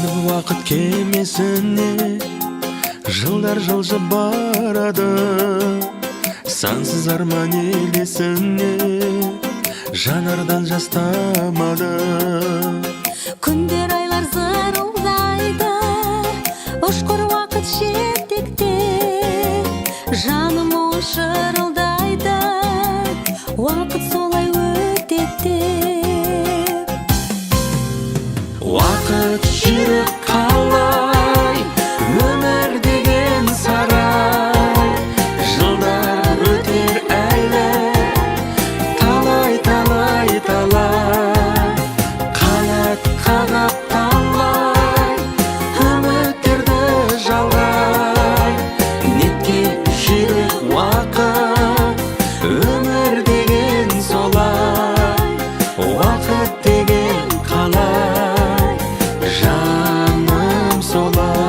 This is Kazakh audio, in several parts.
Мініп уақыт кемесіне жылдар жылжып барады, сансыз арман елесіне жанардан жас тамады. Күндер айлар зырылдайды, ұшқыр уақыт шеттекте, жаным ол шырылдайды, уақыт солай өтеді. Уақыт жүріп қалай, өмір деген сарай, жылдар өтер әлі, талай, талай, талай, қанат қағып талай, үміттерді жалғай, неткен жүрек уақыт, өмір деген солай, уақыт деген қалай, жаным солай.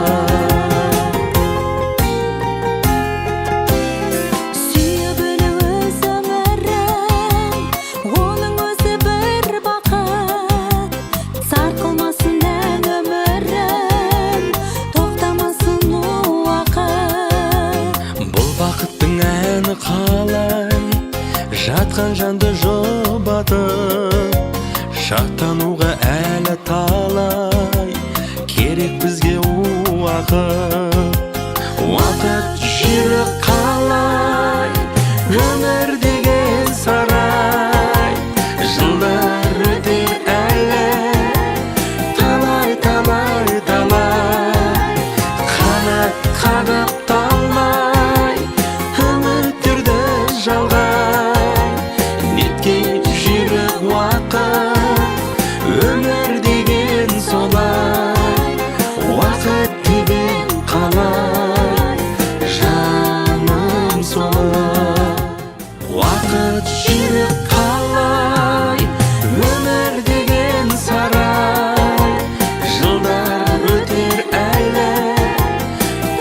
Сүйіп білу өз өмірін, оның өзі бір бақыт, сарқылмасын ән өмірін, тоқтамасын уақыт. Бұл бақыттың әні қалай, жатқан жанды жұбатып, шаттануға әлі талай, керек бізге уақыт. Уақыт жүріп қалай, өмір деген сарай, жылдар өтер әлі, талай, талай, талай, қанат қағып талай, үміттерді жалғай, неткен жүрек уақыт, өмір деген солай, уақыт деген қалай, жаным солай. Уақыт жүріп қалай, өмір деген сарай, жылдар өтер әлі,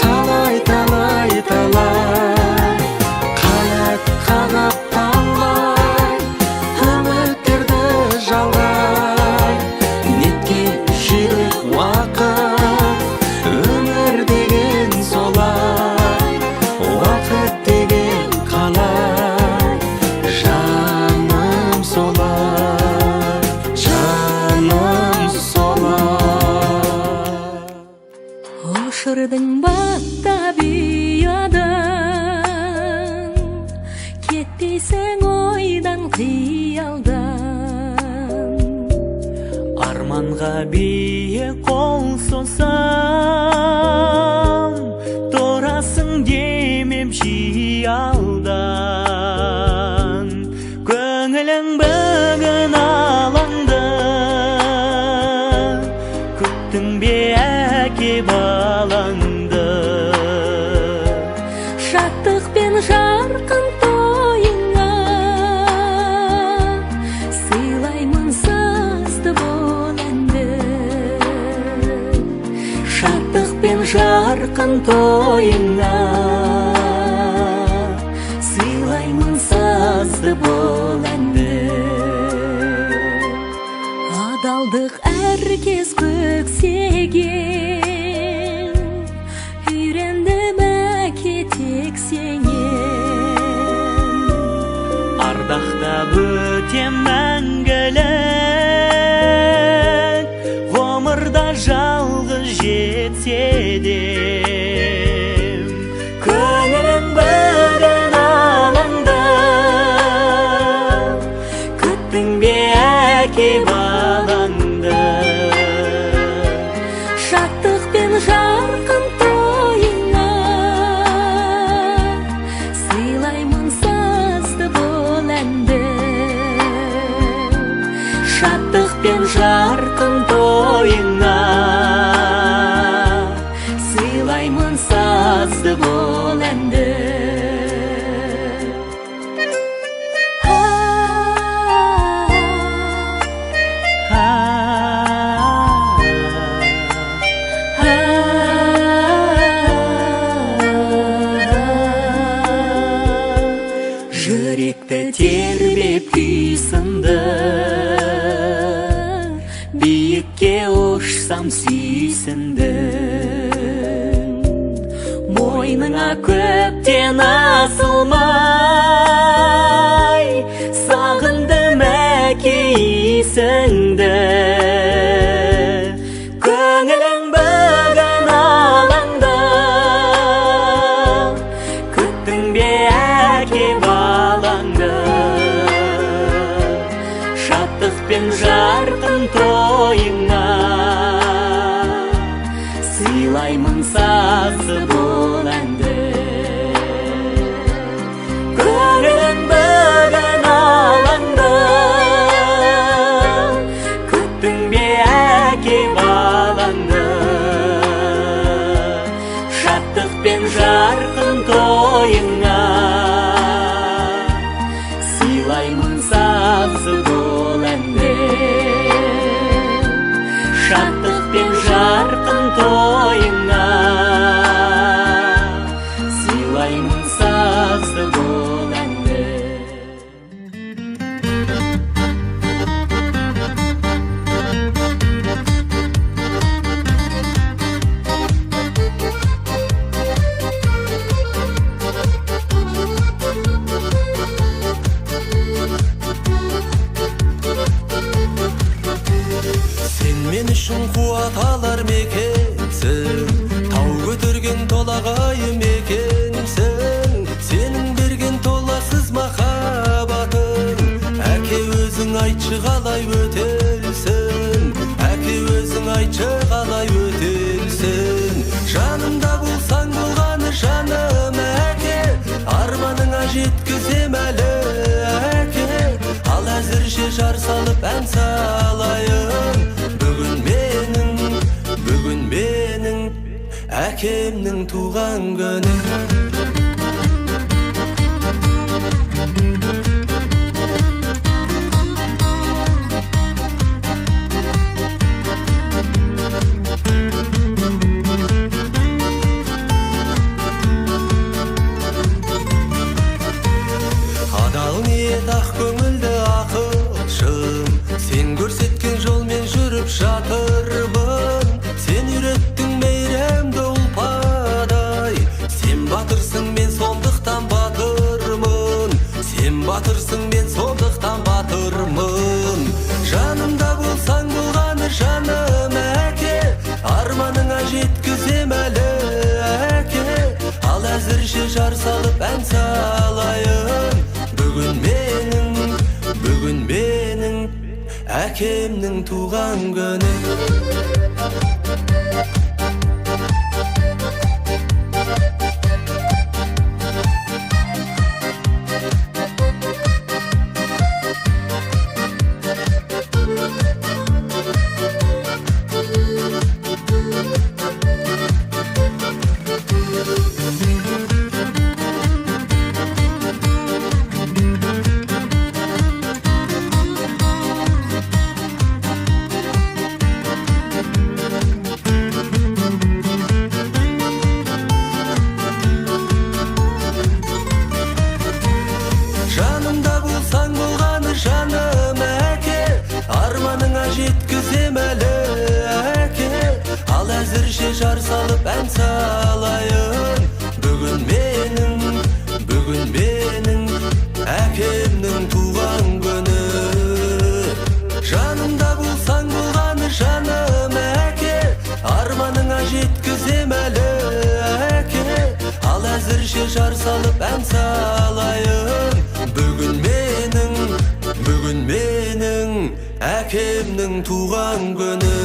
талай, талай, талай, қанат қағып талай, үміттерді жалғай, неткен жүрек уақыт, өмір деген солай, уақыт деген қалай, жаным солай, жаным солай. Ұшырдың бақтап ұядан, кетпейсің ойдан қиялдан. Арманға биік қол созсам, тұрасың демеп жиі алдан. Көңілің бүгін алаңды, күттің бе әке балаңды. Шаттық пен жарқын тойыңа, сыйлаймын сазды бұл әнді. Шаттық пен жарқын тойыңа, сыйлаймын сазды бұл әнді. Адалдық әркез көксеген, үйрендім әке тек сенен. Ардақтап өтем мәңгілік, ғұмырда жалғыз жетсе де. Көңілің бүгін алаңды, күттің бе әке балаңды. Шаттық пен жарқын тойыңа, сыйлаймын сазды бұл әнді. Шаттық пен жарқын тойыңа, сыйлаймын сазды бұл әнді. Жүректі тербеп күй сынды, Биікке ұшсам сүйсіндің, мойныңа көптен асылмай, сағындым әке исіңді. Көңілің бүгін алаңда, күттің бе әке балаңды. Шаттық пен жарқын тойыңа, сыйлаймын сазы бол әнді. Көңілің бүгін алаңда, күттің бе әке балаңды. Шаттық пен жарқын тойыңа, сыйлаймын сазы бол әнді. Шаттық пен жарқын тойыңа, сыйлаймын сазы бол әнді. Сен мен үшін қуат алар мекенсің, тау көтерген толағайым екенсің. Сенің берген толассыз махаббатың, әке өзің айтшы қалай өтелсің. Әке өзің айтшы қалай өтелсің. Жанымда болсаң болғаны жаным әке, арманыңа жеткізем әлі әке. Ал әзірше жар салып ән салайын. Бүгін менің әкемнің туған күні. Адал ниет ақ көңілді ақылшым, сен көрсеткен жолмен жүріп жатырмын. Сен үйреттің мейремді ұлпадай, сен батырсың мен сондықтан батырмын. Сен батырсың мен сондықтан батырмын. Жанымда болсаң болғаны жаным әке, арманыңа жеткізем әлі әке. Ал әзірше жар салып ән салайын. Бүгін менің әкемнің туған күні. Жанымда болсаң болғаны жаным әке, арманыңа жеткізем әлі әке. Ал әзірше жар салып ән салайын. Бүгін менің әкемнің туған күні. Жанымда болсаң болғаны жаным әке, арманыңа жеткізем әлі әке. Ал әзірше жар салып ән салайын. Бүгін менің әкемнің туған күні.